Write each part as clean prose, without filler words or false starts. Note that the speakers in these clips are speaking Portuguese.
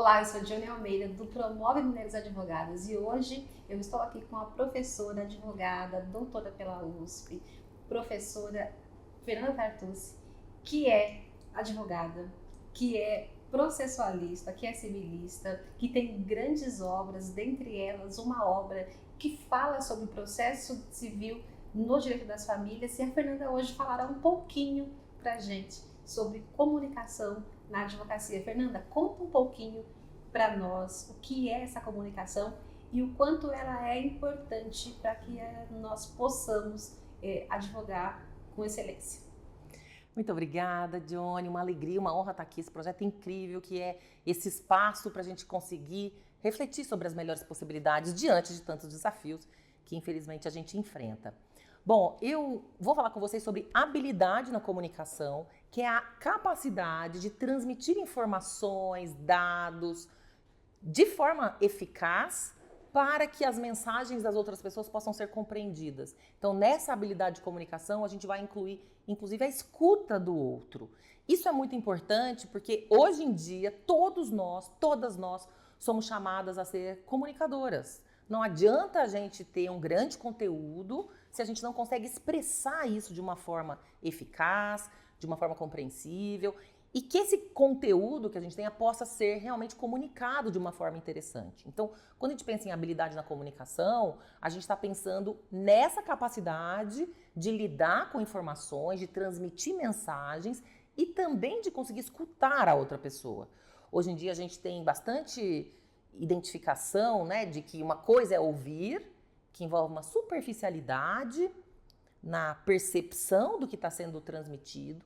Olá, eu sou Dione Almeida, do Promove Mulheres Advogadas, e hoje eu estou aqui com a professora advogada, doutora pela USP, professora Fernanda Tartucci, que é advogada, que é processualista, que é civilista, que tem grandes obras, dentre elas uma obra que fala sobre o processo civil no direito das famílias, e a Fernanda hoje falará um pouquinho para a gente sobre comunicação na advocacia. Fernanda, conta um pouquinho para nós o que é essa comunicação e o quanto ela é importante para que nós possamos advogar com excelência. Muito obrigada, Dione. Uma alegria, uma honra estar aqui. Esse projeto incrível que é esse espaço para a gente conseguir refletir sobre as melhores possibilidades diante de tantos desafios que, infelizmente, a gente enfrenta. Bom, eu vou falar com vocês sobre habilidade na comunicação, que é a capacidade de transmitir informações, dados, de forma eficaz para que as mensagens das outras pessoas possam ser compreendidas. Então, nessa habilidade de comunicação, a gente vai incluir, inclusive, a escuta do outro. Isso é muito importante porque, hoje em dia, todas nós, somos chamadas a ser comunicadoras. Não adianta a gente ter um grande conteúdo se a gente não consegue expressar isso de uma forma eficaz, de uma forma compreensível, e que esse conteúdo que a gente tenha possa ser realmente comunicado de uma forma interessante. Então, quando a gente pensa em habilidade na comunicação, a gente está pensando nessa capacidade de lidar com informações, de transmitir mensagens e também de conseguir escutar a outra pessoa. Hoje em dia a gente tem bastante identificação, né, de que uma coisa é ouvir, que envolve uma superficialidade na percepção do que está sendo transmitido,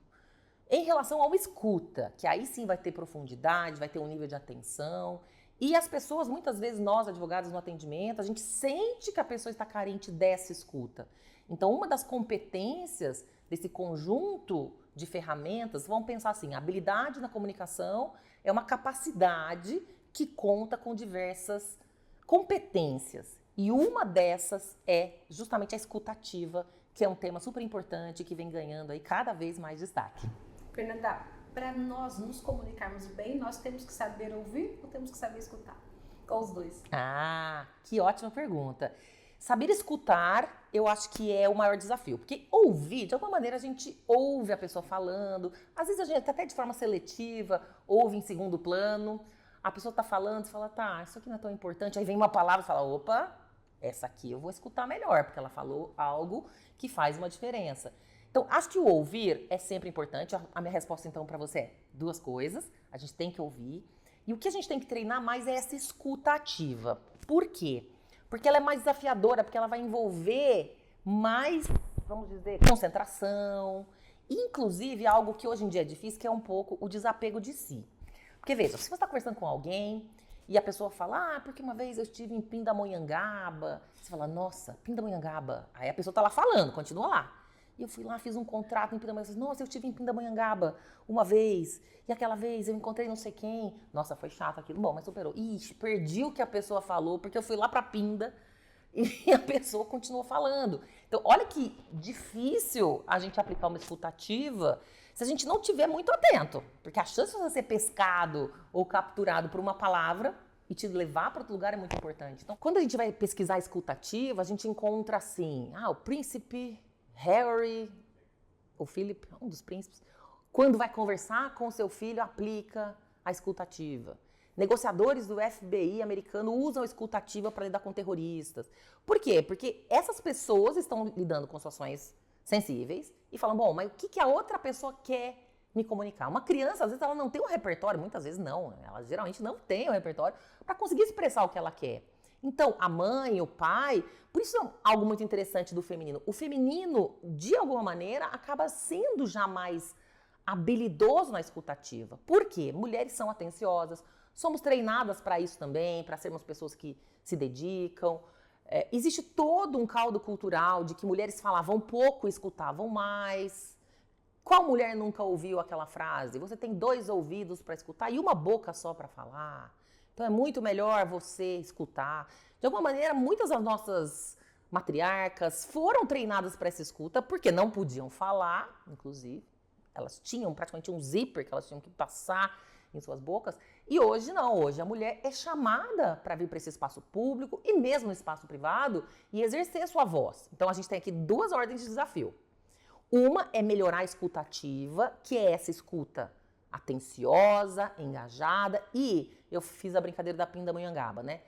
em relação ao escuta, que aí sim vai ter profundidade, vai ter um nível de atenção. E as pessoas, muitas vezes, nós, advogados no atendimento, a gente sente que a pessoa está carente dessa escuta. Então, uma das competências desse conjunto de ferramentas, vamos pensar assim, a habilidade na comunicação é uma capacidade que conta com diversas competências. E uma dessas é justamente a escutativa, que é um tema super importante que vem ganhando aí cada vez mais destaque. Fernanda, para nós nos comunicarmos bem, nós temos que saber ouvir ou temos que saber escutar? Ou os dois? Ah, que ótima pergunta. Saber escutar, eu acho que é o maior desafio. Porque ouvir, de alguma maneira, a gente ouve a pessoa falando. Às vezes a gente até de forma seletiva, ouve em segundo plano. A pessoa está falando, você fala, tá, isso aqui não é tão importante. Aí vem uma palavra e fala, opa, essa aqui eu vou escutar melhor, porque ela falou algo que faz uma diferença. Então, acho que o ouvir é sempre importante. A minha resposta, então, para você é duas coisas. A gente tem que ouvir. E o que a gente tem que treinar mais é essa escuta ativa. Por quê? Porque ela é mais desafiadora, porque ela vai envolver mais, vamos dizer, concentração. Inclusive, algo que hoje em dia é difícil, que é um pouco o desapego de si. Porque, veja, se você está conversando com alguém e a pessoa fala, porque uma vez eu estive em Pindamonhangaba. Você fala, nossa, Pindamonhangaba. Aí a pessoa está lá falando, continua lá. E eu fui lá, fiz um contrato em Pindamonhangaba. Nossa, eu estive em Pindamonhangaba uma vez. E aquela vez eu encontrei não sei quem. Nossa, foi chato aquilo. Bom, mas superou. Ixi, perdi o que a pessoa falou, porque eu fui lá pra Pinda e a pessoa continuou falando. Então, olha que difícil a gente aplicar uma escutativa se a gente não estiver muito atento. Porque a chance de você ser pescado ou capturado por uma palavra e te levar para outro lugar é muito importante. Então, quando a gente vai pesquisar a escutativa, a gente encontra assim, o príncipe Harry, ou Philip, um dos príncipes, quando vai conversar com seu filho, aplica a escutativa. Negociadores do FBI americano usam a escutativa para lidar com terroristas. Por quê? Porque essas pessoas estão lidando com situações sensíveis e falam, bom, mas o que a outra pessoa quer me comunicar? Uma criança, às vezes, ela não tem um repertório, muitas vezes não, ela geralmente não tem um repertório para conseguir expressar o que ela quer. Então, a mãe, o pai, por isso é algo muito interessante do feminino. O feminino, de alguma maneira, acaba sendo já mais habilidoso na escutativa. Por quê? Mulheres são atenciosas, somos treinadas para isso também, para sermos pessoas que se dedicam. Existe todo um caldo cultural de que mulheres falavam pouco e escutavam mais. Qual mulher nunca ouviu aquela frase? Você tem 2 ouvidos para escutar e uma boca só para falar. Então é muito melhor você escutar. De alguma maneira, muitas das nossas matriarcas foram treinadas para essa escuta porque não podiam falar, inclusive. Elas tinham praticamente um zíper que elas tinham que passar em suas bocas. E hoje não, hoje a mulher é chamada para vir para esse espaço público e mesmo no espaço privado e exercer sua voz. Então a gente tem aqui 2 ordens de desafio. Uma é melhorar a escuta ativa, que é essa escuta atenciosa, engajada, e eu fiz a brincadeira da pindamonhangaba, né?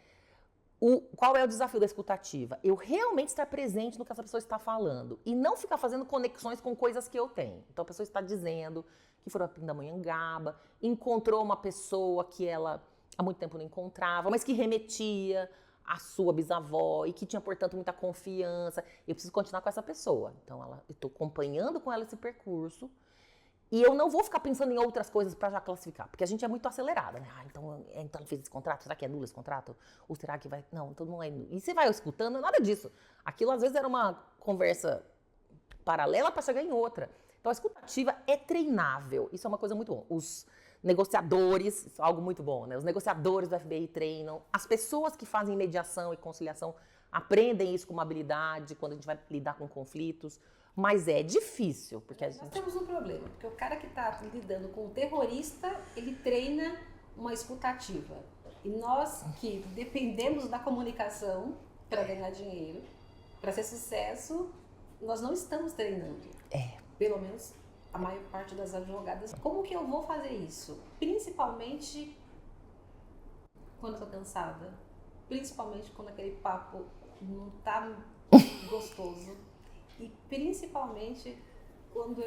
Qual é o desafio da escuta ativa? Eu realmente estar presente no que essa pessoa está falando e não ficar fazendo conexões com coisas que eu tenho. Então a pessoa está dizendo que foi a pindamonhangaba, encontrou uma pessoa que ela há muito tempo não encontrava, mas que remetia à sua bisavó e que tinha, portanto, muita confiança. Eu preciso continuar com essa pessoa. Então, eu estou acompanhando com ela esse percurso e eu não vou ficar pensando em outras coisas para já classificar, porque a gente é muito acelerada, né? Então ela fez esse contrato, será que é nulo esse contrato? Ou será que vai... Não, então não é nulo. E você vai escutando, nada disso. Aquilo, às vezes, era uma conversa paralela para chegar em outra. Então, a escuta ativa é treinável. Isso é uma coisa muito boa. Os negociadores, isso é algo muito bom, né? Os negociadores do FBI treinam. As pessoas que fazem mediação e conciliação aprendem isso como habilidade quando a gente vai lidar com conflitos. Mas é difícil, porque a gente... Nós temos um problema, porque o cara que está lidando com o terrorista, ele treina uma escuta ativa. E nós que dependemos da comunicação para ganhar dinheiro, para ser sucesso, nós não estamos treinando. Pelo menos a maior parte das advogadas. Como que eu vou fazer isso? Principalmente quando eu tô cansada. Principalmente quando aquele papo não tá gostoso. E principalmente quando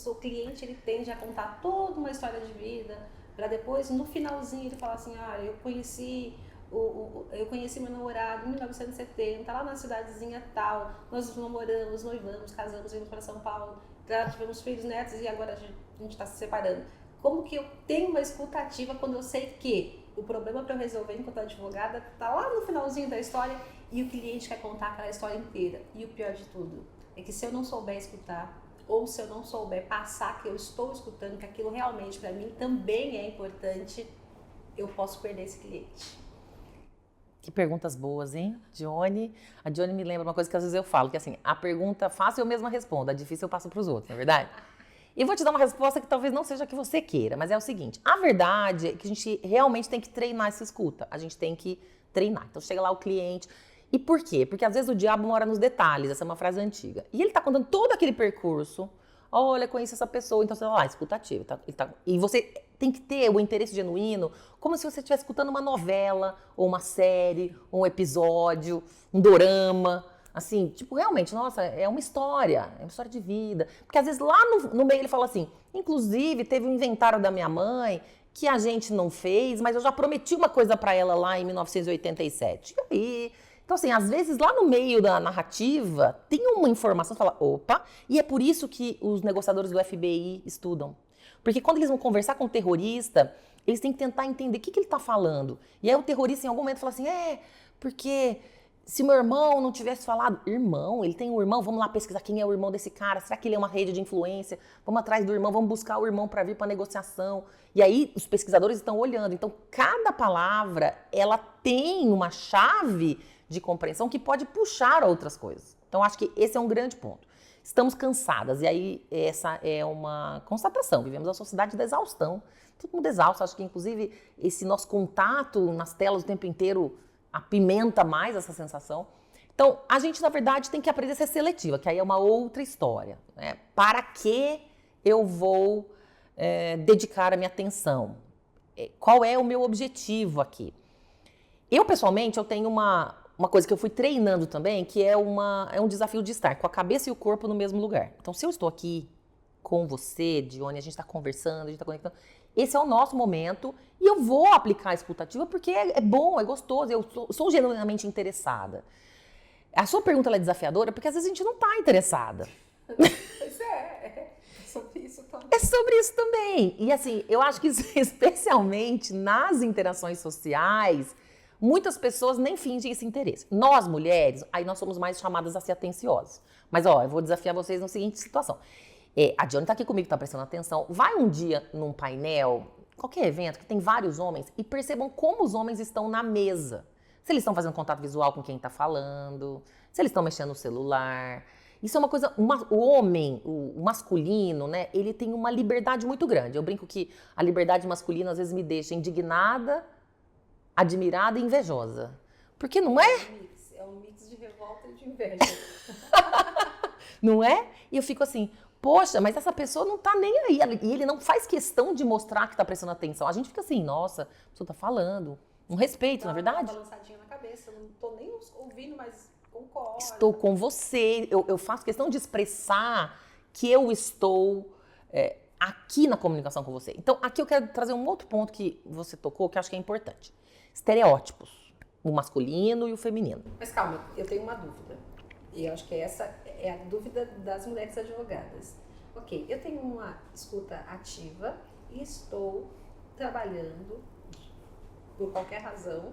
o cliente ele tende a contar toda uma história de vida para depois, no finalzinho, ele falar assim, eu conheci meu namorado em 1970, lá na cidadezinha tal, nós namoramos, noivamos, casamos, viemos para São Paulo, já tivemos filhos, netos e agora a gente está se separando. Como que eu tenho uma escuta ativa quando eu sei que o problema para eu resolver enquanto advogada está lá no finalzinho da história e o cliente quer contar aquela história inteira? E o pior de tudo é que se eu não souber escutar, ou se eu não souber passar que eu estou escutando, que aquilo realmente para mim também é importante, eu posso perder esse cliente. Que perguntas boas, hein, Johnny? A Johnny me lembra uma coisa que às vezes eu falo, que assim, a pergunta fácil eu mesma respondo, a difícil eu passo para os outros, não é verdade? E vou te dar uma resposta que talvez não seja a que você queira, mas é o seguinte, a verdade é que a gente realmente tem que treinar essa escuta, a gente tem que treinar. Então chega lá o cliente, e por quê? Porque às vezes o diabo mora nos detalhes, essa é uma frase antiga. E ele tá contando todo aquele percurso, olha, conheço essa pessoa, então você vai lá, escuta ativa. E você tem que ter o interesse genuíno, como se você estivesse escutando uma novela, ou uma série, ou um episódio, um dorama. Assim, tipo, realmente, nossa, é uma história de vida. Porque às vezes lá no meio ele fala assim, inclusive teve um inventário da minha mãe que a gente não fez, mas eu já prometi uma coisa pra ela lá em 1987. E aí... Então, assim, às vezes lá no meio da narrativa tem uma informação que fala, opa, e é por isso que os negociadores do FBI estudam. Porque quando eles vão conversar com o terrorista, eles têm que tentar entender o que ele está falando. E aí o terrorista em algum momento fala assim, porque se meu irmão não tivesse falado, irmão, ele tem um irmão, vamos lá pesquisar quem é o irmão desse cara, será que ele é uma rede de influência? Vamos atrás do irmão, vamos buscar o irmão para vir para a negociação. E aí os pesquisadores estão olhando. Então, cada palavra, ela tem uma chave de compreensão que pode puxar outras coisas. Então, acho que esse é um grande ponto. Estamos cansadas, e aí essa é uma constatação. Vivemos a sociedade da exaustão. Todo mundo exausto. Acho que, inclusive, esse nosso contato nas telas o tempo inteiro apimenta mais essa sensação. Então, a gente, na verdade, tem que aprender a ser seletiva, que aí é uma outra história, né? Para que eu vou dedicar a minha atenção? Qual é o meu objetivo aqui? Eu, pessoalmente, eu tenho uma coisa que eu fui treinando também, que é um desafio de estar com a cabeça e o corpo no mesmo lugar. Então, se eu estou aqui com você, Dione, a gente está conversando, a gente está conectando, esse é o nosso momento e eu vou aplicar a escuta ativa porque é bom, é gostoso, eu sou genuinamente interessada. A sua pergunta ela é desafiadora porque às vezes a gente não está interessada. Pois é sobre isso também. É sobre isso também. E assim, eu acho que especialmente nas interações sociais, muitas pessoas nem fingem esse interesse. Nós, mulheres, aí nós somos mais chamadas a ser atenciosas. Mas, eu vou desafiar vocês na seguinte situação. A Dione tá aqui comigo, tá prestando atenção. Vai um dia num painel, qualquer evento, que tem vários homens, e percebam como os homens estão na mesa. Se eles estão fazendo contato visual com quem tá falando, se eles estão mexendo no celular. Isso é uma coisa, o homem, o masculino, né, ele tem uma liberdade muito grande. Eu brinco que a liberdade masculina às vezes me deixa indignada, admirada e invejosa. Porque não é? É um mix de revolta e de inveja. Não é? E eu fico assim, poxa, mas essa pessoa não tá nem aí. E ele não faz questão de mostrar que tá prestando atenção. A gente fica assim, nossa, a pessoa tá falando. Um respeito, na verdade. Uma balançadinha na cabeça, eu não tô nem ouvindo, mas concordo. Estou com você. Eu faço questão de expressar que eu estou aqui na comunicação com você. Então, aqui eu quero trazer um outro ponto que você tocou, que eu acho que é importante. Estereótipos. O masculino e o feminino. Mas calma, eu tenho uma dúvida. E eu acho que essa é a dúvida das mulheres advogadas. Ok, eu tenho uma escuta ativa e estou trabalhando, por qualquer razão,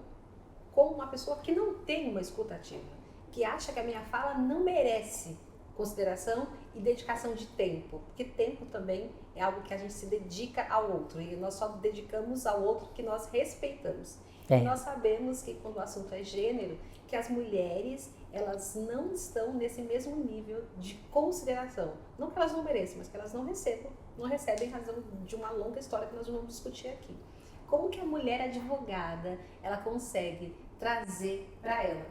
com uma pessoa que não tem uma escuta ativa, que acha que a minha fala não merece consideração e dedicação de tempo, porque tempo também é algo que a gente se dedica ao outro e nós só dedicamos ao outro que nós respeitamos. E nós sabemos que quando o assunto é gênero, que as mulheres, elas não estão nesse mesmo nível de consideração. Não que elas não mereçam, mas que elas não recebem em razão de uma longa história que nós vamos discutir aqui. Como que a mulher advogada, ela consegue trazer para ela,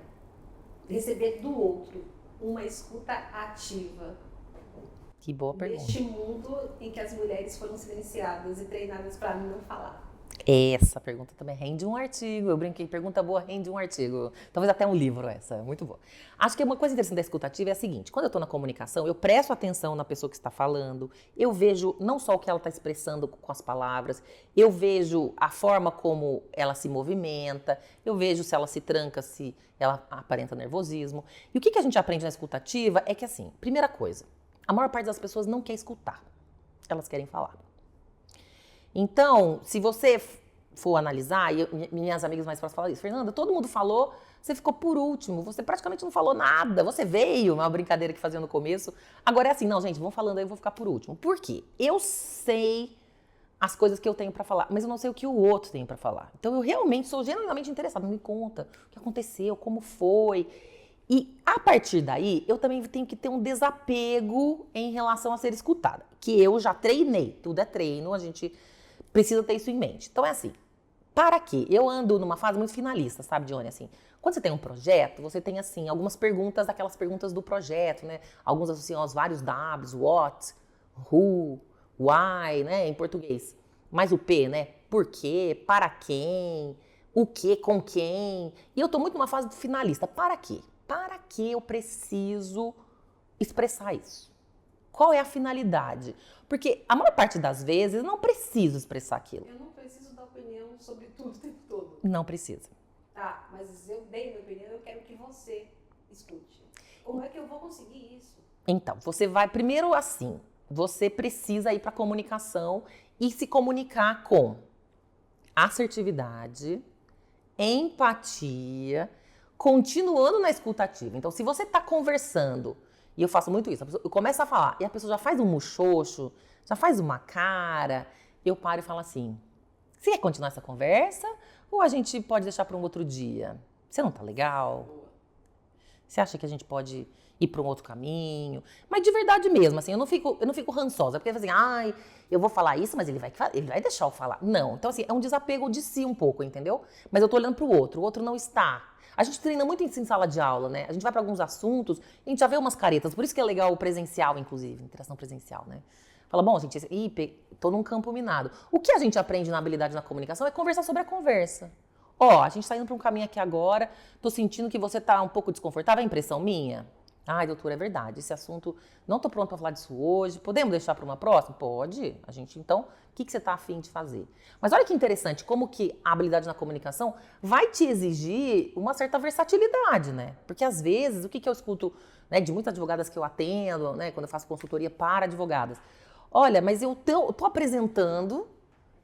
receber do outro, uma escuta ativa? Que boa pergunta. Neste mundo em que as mulheres foram silenciadas e treinadas para não falar. Essa pergunta também rende um artigo. Eu brinquei, pergunta boa rende um artigo. Talvez até um livro essa, muito boa. Acho que uma coisa interessante da escuta ativa é a seguinte, quando eu estou na comunicação, eu presto atenção na pessoa que está falando, eu vejo não só o que ela está expressando com as palavras, eu vejo a forma como ela se movimenta, eu vejo se ela se tranca, se ela aparenta nervosismo. E o que a gente aprende na escuta ativa é que, assim, primeira coisa, a maior parte das pessoas não quer escutar, elas querem falar. Então, se você for analisar, e minhas amigas mais próximas falam isso, Fernanda, todo mundo falou, você ficou por último, você praticamente não falou nada, você veio, uma brincadeira que fazia no começo. Agora é assim, não, gente, vão falando aí, eu vou ficar por último. Por quê? Eu sei as coisas que eu tenho pra falar, mas eu não sei o que o outro tem pra falar. Então, eu realmente sou genuinamente interessada, me conta o que aconteceu, como foi. E, a partir daí, eu também tenho que ter um desapego em relação a ser escutada, que eu já treinei, tudo é treino, a gente precisa ter isso em mente. Então é assim, para quê? Eu ando numa fase muito finalista, sabe, Dione? Assim, quando você tem um projeto, você tem, assim, algumas perguntas, aquelas perguntas do projeto, né? Alguns associam aos vários Ws, what, who, why, né, em português. Mas o P, né? Por quê? Para quem? O quê? Com quem? E eu tô muito numa fase finalista. Para quê? Para que eu preciso expressar isso? Qual é a finalidade? Porque a maior parte das vezes eu não preciso expressar aquilo. Eu não preciso dar opinião sobre tudo o tempo todo. Não precisa. Tá, mas eu dei minha opinião, eu quero que você escute. Como é que eu vou conseguir isso? Então, você vai primeiro assim, você precisa ir para a comunicação e se comunicar com assertividade, empatia, continuando na escuta ativa. Então, se você está conversando, e eu faço muito isso, eu começo a falar e a pessoa já faz um muxoxo, já faz uma cara, eu paro e falo assim, você quer continuar essa conversa ou a gente pode deixar para um outro dia? Você não tá legal? Você acha que a gente pode ir para um outro caminho? Mas de verdade mesmo, assim, eu não fico rançosa, porque assim, ai, eu vou falar isso, mas ele vai deixar eu falar. Não, então assim, é um desapego de si um pouco, entendeu? Mas eu tô olhando pro outro, o outro não está. A gente treina muito isso em sala de aula, né? A gente vai para alguns assuntos e a gente já vê umas caretas, por isso que é legal o presencial, inclusive, interação presencial, né? Fala, bom, gente, tô num campo minado. O que a gente aprende na habilidade na comunicação é conversar sobre a conversa. Ó, a gente tá indo pra um caminho aqui agora, tô sentindo que você tá um pouco desconfortável, é impressão minha? Ai, doutora, é verdade, esse assunto, não tô pronto pra falar disso hoje, podemos deixar pra uma próxima? Pode, a gente, então, o que você tá afim de fazer? Mas olha que interessante, como que a habilidade na comunicação vai te exigir uma certa versatilidade, né? Porque às vezes, o que eu escuto, né, de muitas advogadas que eu atendo, né, quando eu faço consultoria para advogadas, olha, mas eu tô apresentando,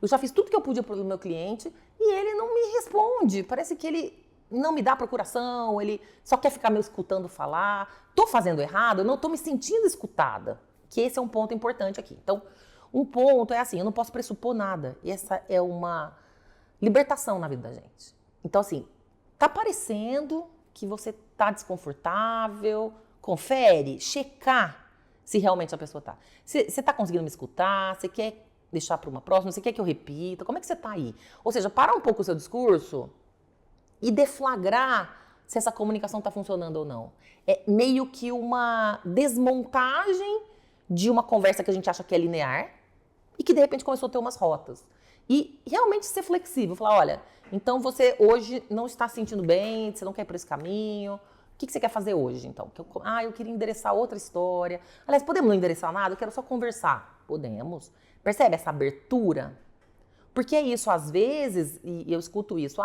eu já fiz tudo que eu podia pro meu cliente e ele não me responde. Parece que ele não me dá procuração, ele só quer ficar me escutando falar. Tô fazendo errado, eu não tô me sentindo escutada. Que esse é um ponto importante aqui. Então, um ponto é assim, eu não posso pressupor nada. E essa é uma libertação na vida da gente. Então, assim, tá parecendo que você tá desconfortável confere, checar se realmente a pessoa tá. Você tá conseguindo me escutar? Você quer deixar para uma próxima? Você quer que eu repita? Como é que você tá aí? Ou seja, parar um pouco o seu discurso e deflagrar se essa comunicação tá funcionando ou não. É meio que uma desmontagem de uma conversa que a gente acha que é linear e que de repente começou a ter umas rotas. E realmente ser flexível, falar, olha, então você hoje não está se sentindo bem, você não quer ir por esse caminho, o que você quer fazer hoje, então? Eu queria endereçar outra história. Aliás, podemos não endereçar nada, eu quero só conversar. Podemos. Percebe essa abertura? Porque é isso, às vezes, e eu escuto isso,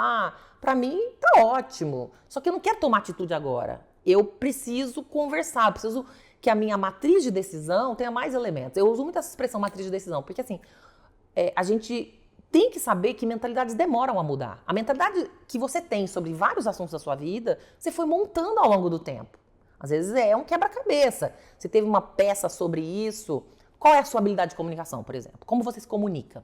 pra mim tá ótimo, só que eu não quero tomar atitude agora. Eu preciso conversar, eu preciso que a minha matriz de decisão tenha mais elementos. Eu uso muito essa expressão matriz de decisão, porque assim, a gente tem que saber que mentalidades demoram a mudar. A mentalidade que você tem sobre vários assuntos da sua vida, você foi montando ao longo do tempo. Às vezes é um quebra-cabeça. Você teve uma peça sobre isso. Qual é a sua habilidade de comunicação, por exemplo? Como você se comunica?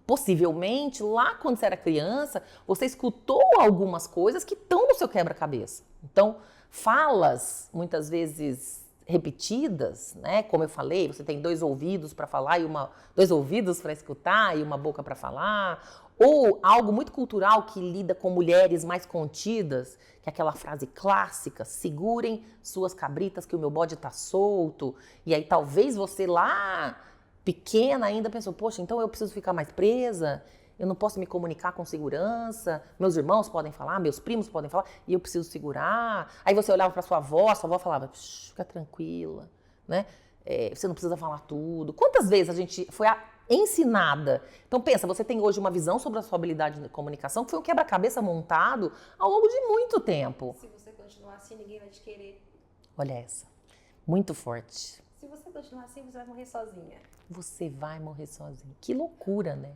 Possivelmente, lá quando você era criança, você escutou algumas coisas que estão no seu quebra-cabeça. Então, falas, muitas vezes repetidas, né? Como eu falei, você tem 2 ouvidos para falar e 2 ouvidos para escutar e uma boca para falar. Ou algo muito cultural que lida com mulheres mais contidas, que é aquela frase clássica, segurem suas cabritas que o meu bode tá solto. E aí talvez você lá, pequena ainda, pensou, poxa, então eu preciso ficar mais presa, eu não posso me comunicar com segurança, meus irmãos podem falar, meus primos podem falar, e eu preciso segurar. Aí você olhava para sua avó falava, fica tranquila, né? Você não precisa falar tudo. Quantas vezes a gente foi ensinada? Então pensa, você tem hoje uma visão sobre a sua habilidade de comunicação que foi um quebra-cabeça montado ao longo de muito tempo. Se você continuar assim, ninguém vai te querer. Olha essa, muito forte. Se você continuar assim, você vai morrer sozinha. Você vai morrer sozinha. Que loucura, né?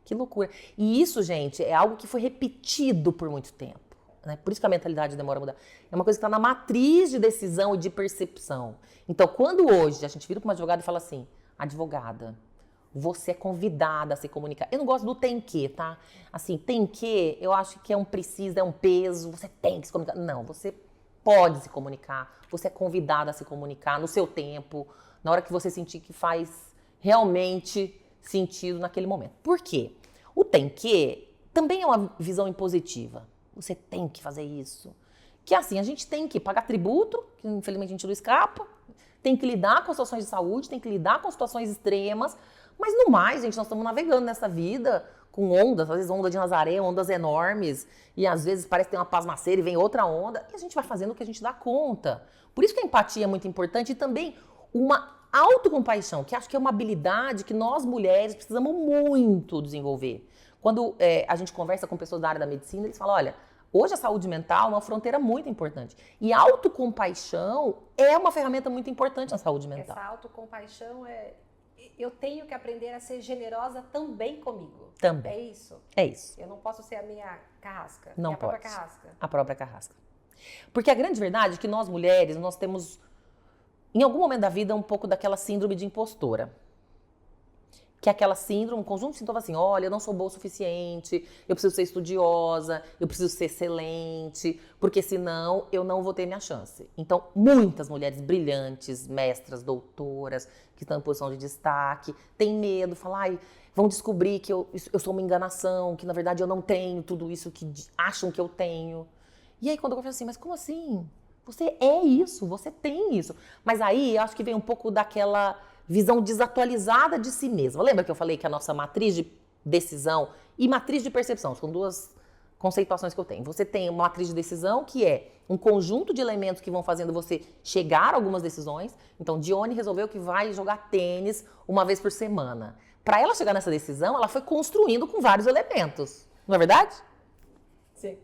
Que loucura. E isso, gente, é algo que foi repetido por muito tempo, né? Por isso que a mentalidade demora a mudar. É uma coisa que está na matriz de decisão e de percepção. Então, quando hoje a gente vira para uma advogada e fala assim, advogada, você é convidada a se comunicar. Eu não gosto do tem que, tá? Assim, tem que, eu acho que é um precisa, é um peso, você tem que se comunicar. Não, você pode se comunicar, você é convidada a se comunicar no seu tempo, na hora que você sentir que faz realmente sentido naquele momento. Por quê? O tem que também é uma visão impositiva. Você tem que fazer isso. Que assim, a gente tem que pagar tributo, que infelizmente a gente não escapa, tem que lidar com situações de saúde, tem que lidar com situações extremas, mas no mais, gente, nós estamos navegando nessa vida com ondas, às vezes onda de Nazaré, ondas enormes, e às vezes parece que tem uma pasmaceira e vem outra onda, e a gente vai fazendo o que a gente dá conta. Por isso que a empatia é muito importante e também uma autocompaixão, que acho que é uma habilidade que nós mulheres precisamos muito desenvolver. Quando a gente conversa com pessoas da área da medicina, eles falam, olha, hoje a saúde mental é uma fronteira muito importante. E autocompaixão é uma ferramenta muito importante na saúde mental. Essa autocompaixão eu tenho que aprender a ser generosa também comigo. Também. É isso? É isso. Eu não posso ser a minha carrasca. Não a pode. própria carrasca. A própria carrasca. Porque a grande verdade é que nós mulheres, nós temos, em algum momento da vida, um pouco daquela síndrome de impostora. Que é aquela síndrome, um conjunto de sintomas assim, olha, eu não sou boa o suficiente, eu preciso ser estudiosa, eu preciso ser excelente, porque senão eu não vou ter minha chance. Então, muitas mulheres brilhantes, mestras, doutoras, que estão em posição de destaque, têm medo, falam, ai, vão descobrir que eu sou uma enganação, que na verdade eu não tenho tudo isso que acham que eu tenho. E aí quando eu falo assim, mas como assim? Você é isso, você tem isso. Mas aí eu acho que vem um pouco daquela visão desatualizada de si mesma. Lembra que eu falei que a nossa matriz de decisão e matriz de percepção são duas conceituações que eu tenho. Você tem uma matriz de decisão que é um conjunto de elementos que vão fazendo você chegar a algumas decisões. Então, Dione resolveu que vai jogar tênis uma vez por semana. Para ela chegar nessa decisão, ela foi construindo com vários elementos. Não é verdade? Sim.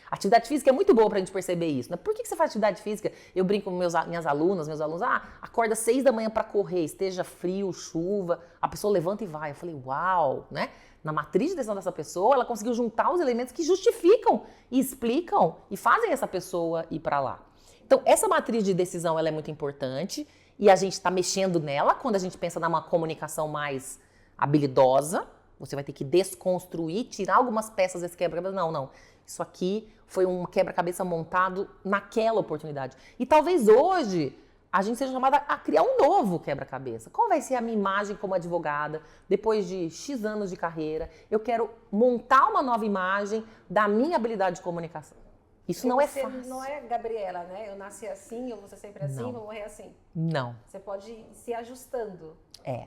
A atividade física é muito boa pra gente perceber isso, né? Por que você faz atividade física? Eu brinco com minhas alunas, meus alunos, acorda 6 da manhã pra correr, esteja frio, chuva, a pessoa levanta e vai. Eu falei, uau, né? Na matriz de decisão dessa pessoa, ela conseguiu juntar os elementos que justificam e explicam e fazem essa pessoa ir pra lá. Então, essa matriz de decisão, ela é muito importante e a gente tá mexendo nela quando a gente pensa numa comunicação mais habilidosa. Você vai ter que desconstruir, tirar algumas peças desse quebra-cabeça. Não. Isso aqui foi um quebra-cabeça montado naquela oportunidade. E talvez hoje a gente seja chamada a criar um novo quebra-cabeça. Qual vai ser a minha imagem como advogada depois de X anos de carreira? Eu quero montar uma nova imagem da minha habilidade de comunicação. Isso não é fácil. Você não é Gabriela, né? Eu nasci assim, eu vou ser sempre assim, vou morrer assim. Não. Você pode ir se ajustando.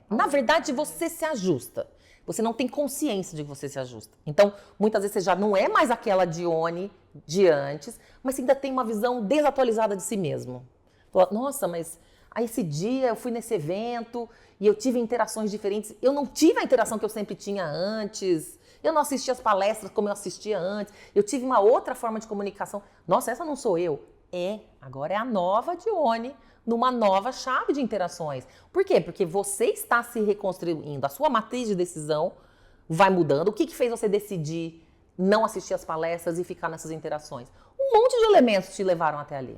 Na verdade, você se ajusta. Você não tem consciência de que você se ajusta. Então, muitas vezes você já não é mais aquela Dione de antes, mas você ainda tem uma visão desatualizada de si mesmo. Nossa, mas esse dia eu fui nesse evento e eu tive interações diferentes. Eu não tive a interação que eu sempre tinha antes. Eu não assisti as palestras como eu assistia antes. Eu tive uma outra forma de comunicação. Nossa, essa não sou eu. Agora é a nova Dione, numa nova chave de interações. Por quê? Porque você está se reconstruindo. A sua matriz de decisão vai mudando. O que fez você decidir não assistir as palestras e ficar nessas interações? Um monte de elementos te levaram até ali.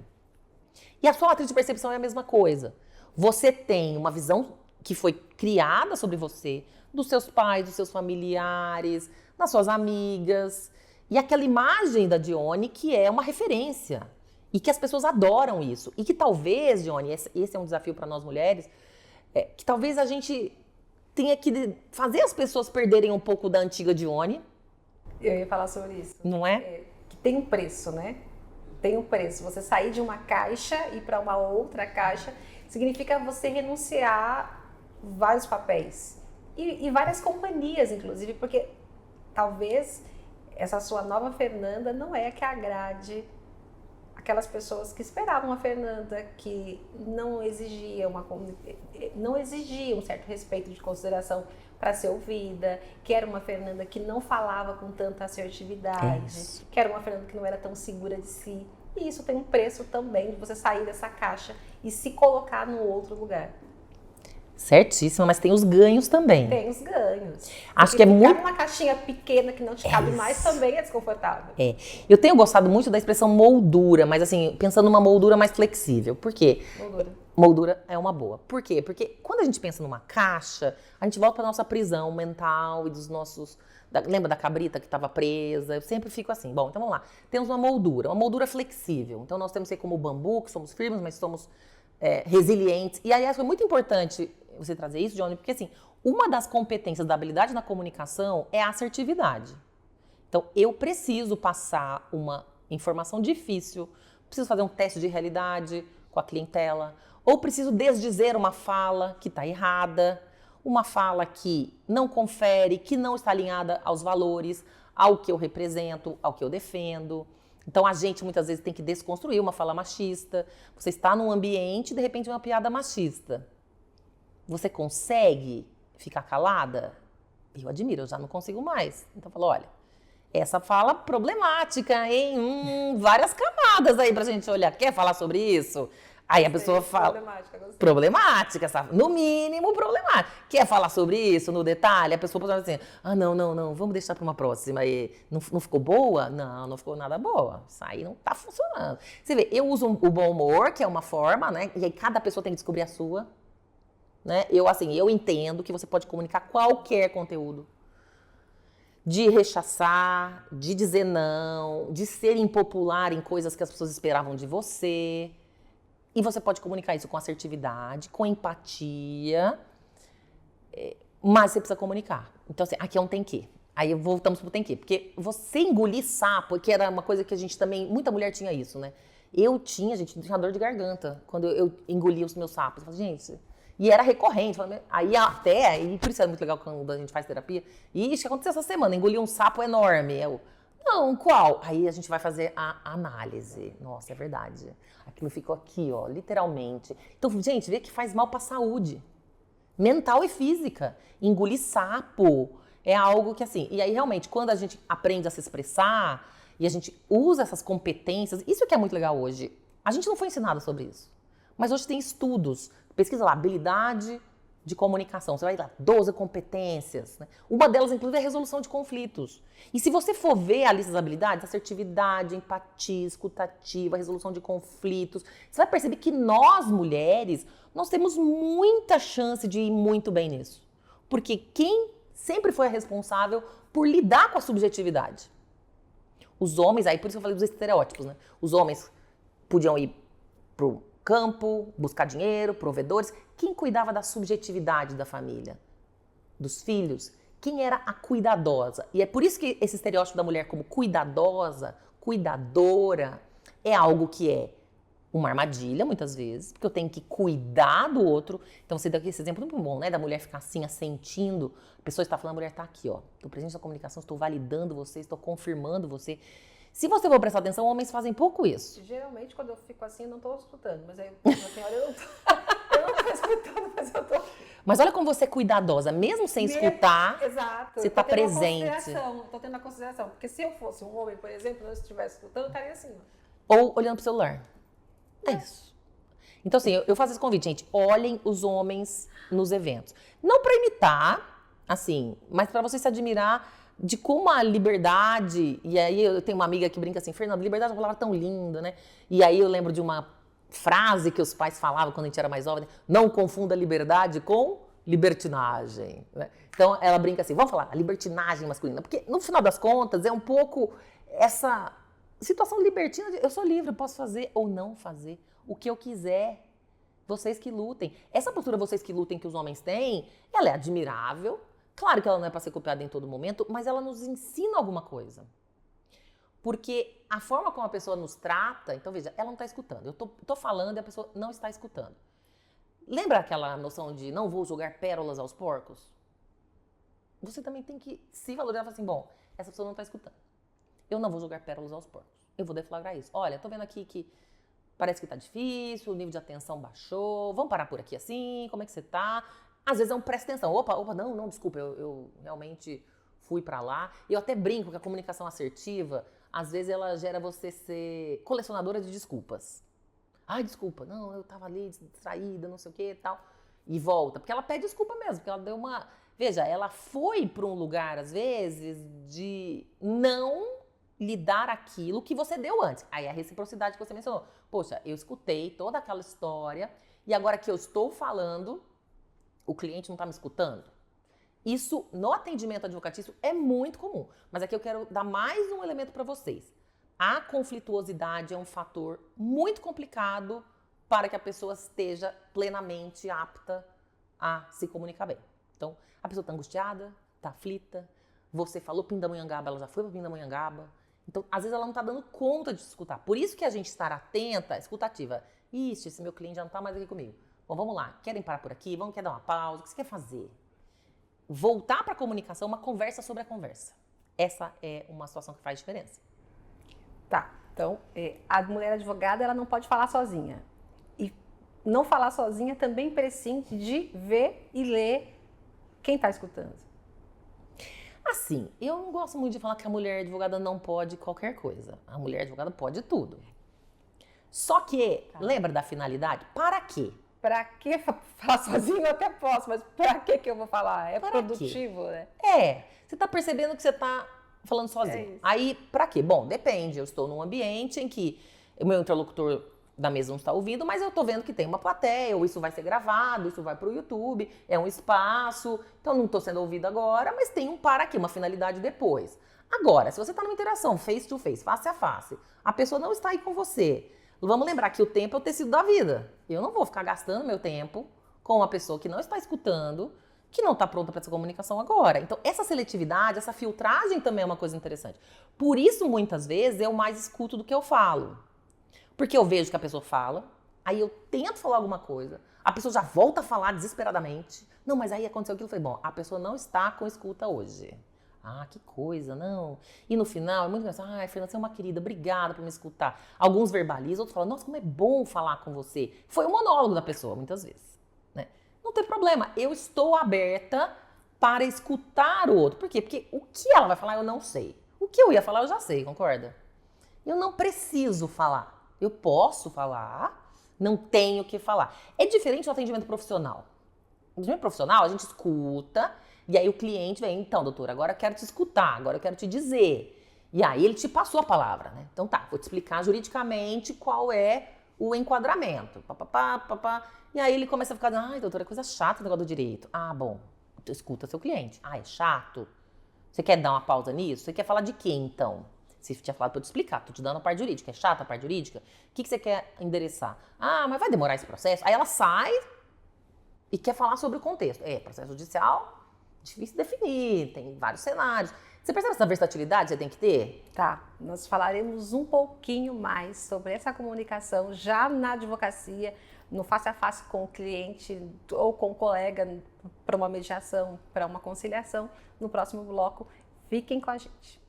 E a sua matriz de percepção é a mesma coisa. Você tem uma visão que foi criada sobre você, dos seus pais, dos seus familiares, das suas amigas. E aquela imagem da Dione que é uma referência. E que as pessoas adoram isso. E que talvez, Dione, esse é um desafio para nós mulheres, que talvez a gente tenha que fazer as pessoas perderem um pouco da antiga Dione. Eu ia falar sobre isso. Não é? Que tem um preço, né? Tem um preço. Você sair de uma caixa e ir para uma outra caixa significa você renunciar vários papéis. E várias companhias, inclusive, porque talvez essa sua nova Fernanda não é a que agrade aquelas pessoas que esperavam a Fernanda, que não exigia um certo respeito de consideração para ser ouvida, que era uma Fernanda que não falava com tanta assertividade, que era uma Fernanda que não era tão segura de si. E isso tem um preço também de você sair dessa caixa e se colocar no outro lugar. Certíssima, mas tem os ganhos também. Tem os ganhos. Acho que é muito... Ficar numa caixinha pequena que não te cabe mais também é desconfortável. Eu tenho gostado muito da expressão moldura, mas assim, pensando numa moldura mais flexível. Por quê? Moldura é uma boa. Por quê? Porque quando a gente pensa numa caixa, a gente volta para nossa prisão mental e dos nossos... Lembra da cabrita que estava presa? Eu sempre fico assim. Bom, então vamos lá. Temos uma moldura flexível. Então nós temos que ser como o bambu, que somos firmes, mas somos resilientes. E aí acho que é muito importante você trazer isso, Johnny, porque assim, uma das competências da habilidade na comunicação é a assertividade. Então, eu preciso passar uma informação difícil, preciso fazer um teste de realidade com a clientela, ou preciso desdizer uma fala que está errada, uma fala que não confere, que não está alinhada aos valores, ao que eu represento, ao que eu defendo. Então, a gente muitas vezes tem que desconstruir uma fala machista. Você está num ambiente e, de repente, uma piada machista. Você consegue ficar calada? Eu admiro, eu já não consigo mais. Então eu falo, olha, essa fala problemática, hein? Várias camadas aí pra gente olhar. Quer falar sobre isso? Aí a pessoa fala... Problemática, sabe? No mínimo problemática. Quer falar sobre isso no detalhe? A pessoa pode dizer assim, não, vamos deixar pra uma próxima. E não ficou boa? Não ficou nada boa. Isso aí não tá funcionando. Você vê, eu uso o bom humor, que é uma forma, né? E aí cada pessoa tem que descobrir a sua. Né? Eu entendo que você pode comunicar qualquer conteúdo. De rechaçar, de dizer não, de ser impopular em coisas que as pessoas esperavam de você. E você pode comunicar isso com assertividade, com empatia, mas você precisa comunicar. Então, assim, aqui é um tem que. Aí voltamos pro tem que. Porque você engolir sapo, que era uma coisa que a gente também... Muita mulher tinha isso, né? Eu tinha dor de garganta quando eu engolia os meus sapos. Eu falei, gente... E era recorrente. E por isso é muito legal quando a gente faz terapia. E isso que aconteceu essa semana, engoli um sapo enorme. Não, qual? Aí a gente vai fazer a análise. Nossa, é verdade. Aquilo ficou aqui, ó, literalmente. Então, gente, vê que faz mal pra saúde. Mental e física. Engolir sapo é algo que, assim... E aí, realmente, quando a gente aprende a se expressar e a gente usa essas competências... Isso que é muito legal hoje. A gente não foi ensinado sobre isso. Mas hoje tem estudos... Pesquisa lá, habilidade de comunicação. Você vai lá, 12 competências. Né? Uma delas, inclusive, é a resolução de conflitos. E se você for ver a lista das habilidades, assertividade, empatia, escutativa, resolução de conflitos, você vai perceber que nós, mulheres, nós temos muita chance de ir muito bem nisso. Porque quem sempre foi a responsável por lidar com a subjetividade? Os homens, aí por isso que eu falei dos estereótipos, né? Os homens podiam ir pro campo, buscar dinheiro, provedores. Quem cuidava da subjetividade da família? Dos filhos? Quem era a cuidadosa? E é por isso que esse estereótipo da mulher como cuidadosa, cuidadora, é algo que é uma armadilha, muitas vezes, porque eu tenho que cuidar do outro. Então, você deu aqui esse exemplo muito bom, né? Da mulher ficar assim, assentindo. A pessoa está falando, a mulher está aqui, ó. Estou presente na comunicação, estou validando você, estou confirmando você. Se você for prestar atenção, homens fazem pouco isso. Geralmente, quando eu fico assim, eu não estou escutando. Mas aí, na senhora, eu não tô escutando, mas eu tô... Mas olha como você é cuidadosa, mesmo sem escutar, Exato. você está presente. Estou tendo a consideração. Porque se eu fosse um homem, por exemplo, não estivesse escutando, eu estaria assim, ó. Ou olhando pro celular. É isso. Então, assim, eu faço esse convite, gente. Olhem os homens nos eventos. Não para imitar, assim, mas para você se admirar de como a liberdade... E aí eu tenho uma amiga que brinca assim, Fernanda, liberdade é uma palavra tão linda, né? E aí eu lembro de uma frase que os pais falavam quando a gente era mais jovem, né? Não confunda liberdade com libertinagem. Né? Então, ela brinca assim, vamos falar, a libertinagem masculina. Porque, no final das contas, é um pouco essa... situação libertina, eu sou livre, eu posso fazer ou não fazer o que eu quiser. Vocês que lutem. Essa postura, vocês que lutem, que os homens têm, ela é admirável. Claro que ela não é para ser copiada em todo momento, mas ela nos ensina alguma coisa. Porque a forma como a pessoa nos trata, então veja, ela não está escutando. Eu tô falando e a pessoa não está escutando. Lembra aquela noção de não vou jogar pérolas aos porcos? Você também tem que se valorizar e falar assim, bom, essa pessoa não está escutando. Eu não vou jogar pérolas aos porcos. Eu vou deflagrar isso. Olha, tô vendo aqui que parece que tá difícil, o nível de atenção baixou. Vamos parar por aqui assim? Como é que você tá? Às vezes é um presta atenção. Opa, não, desculpa, eu realmente fui pra lá. E eu até brinco que a comunicação assertiva, às vezes ela gera você ser colecionadora de desculpas. Ai, desculpa, não, eu tava ali distraída, não sei o que e tal. E volta, porque ela pede desculpa mesmo, porque ela deu uma... Veja, ela foi pra um lugar, às vezes, de não lhe dar aquilo que você deu antes. Aí a reciprocidade que você mencionou. Poxa, eu escutei toda aquela história e agora que eu estou falando, o cliente não está me escutando. Isso, no atendimento advocatício, é muito comum. Mas aqui eu quero dar mais um elemento para vocês. A conflituosidade é um fator muito complicado para que a pessoa esteja plenamente apta a se comunicar bem. Então, a pessoa está angustiada, está aflita, você falou Pindamonhangaba, ela já foi para Pindamonhangaba. Então, às vezes ela não está dando conta de escutar. Por isso que a gente estar atenta, escutativa. Ixi, esse meu cliente já não está mais aqui comigo. Bom, vamos lá. Querem parar por aqui? Quer dar uma pausa? O que você quer fazer? Voltar para a comunicação, uma conversa sobre a conversa. Essa é uma situação que faz diferença. Tá, então a mulher advogada ela não pode falar sozinha. E não falar sozinha também prescinde de ver e ler quem está escutando. Assim, eu não gosto muito de falar que a mulher advogada não pode qualquer coisa. A mulher advogada pode tudo. Só que, lembra da finalidade? Para quê? Para que falar sozinho eu até posso, mas para que eu vou falar? É para produtivo, quê? Né? Você tá percebendo que você tá falando sozinho. Aí, para quê? Bom, depende. Eu estou num ambiente em que o meu interlocutor da mesa não está ouvindo, mas eu tô vendo que tem uma plateia, ou isso vai ser gravado, isso vai pro YouTube, é um espaço, então não tô sendo ouvido agora, mas tem um para aqui, uma finalidade depois. Agora, se você tá numa interação face to face, face a face, a pessoa não está aí com você, vamos lembrar que o tempo é o tecido da vida. Eu não vou ficar gastando meu tempo com uma pessoa que não está escutando, que não está pronta para essa comunicação agora. Então, essa seletividade, essa filtragem também é uma coisa interessante. Por isso, muitas vezes, eu mais escuto do que eu falo. Porque eu vejo que a pessoa fala, aí eu tento falar alguma coisa, a pessoa já volta a falar desesperadamente. Não, mas aí aconteceu aquilo, eu falei, bom, a pessoa não está com escuta hoje. Ah, que coisa, não. E no final, é muito engraçado. Ai, Fernanda, você é uma querida, obrigada por me escutar. Alguns verbalizam, outros falam, nossa, como é bom falar com você. Foi um monólogo da pessoa, muitas vezes. Né? Não tem problema, eu estou aberta para escutar o outro. Por quê? Porque o que ela vai falar, eu não sei. O que eu ia falar, eu já sei, concorda? Eu não preciso falar. Eu posso falar, não tenho que falar. É diferente do atendimento profissional. No atendimento profissional, a gente escuta, e aí o cliente vem, então, doutora, agora eu quero te escutar, agora eu quero te dizer. E aí ele te passou a palavra, né? Então tá, vou te explicar juridicamente qual é o enquadramento. E aí ele começa a ficar, ai, doutora, coisa chata o negócio do direito. Ah, bom, escuta seu cliente. Ah, é chato? Você quer dar uma pausa nisso? Você quer falar de quê, então? Você tinha falado pra eu te explicar, tô te dando a parte jurídica. É chata a parte jurídica? O que você quer endereçar? Ah, mas vai demorar esse processo? Aí ela sai e quer falar sobre o contexto. Processo judicial, difícil de definir, tem vários cenários. Você percebe essa versatilidade que você tem que ter? Tá, nós falaremos um pouquinho mais sobre essa comunicação já na advocacia, no face a face com o cliente ou com o colega para uma mediação, para uma conciliação, no próximo bloco. Fiquem com a gente.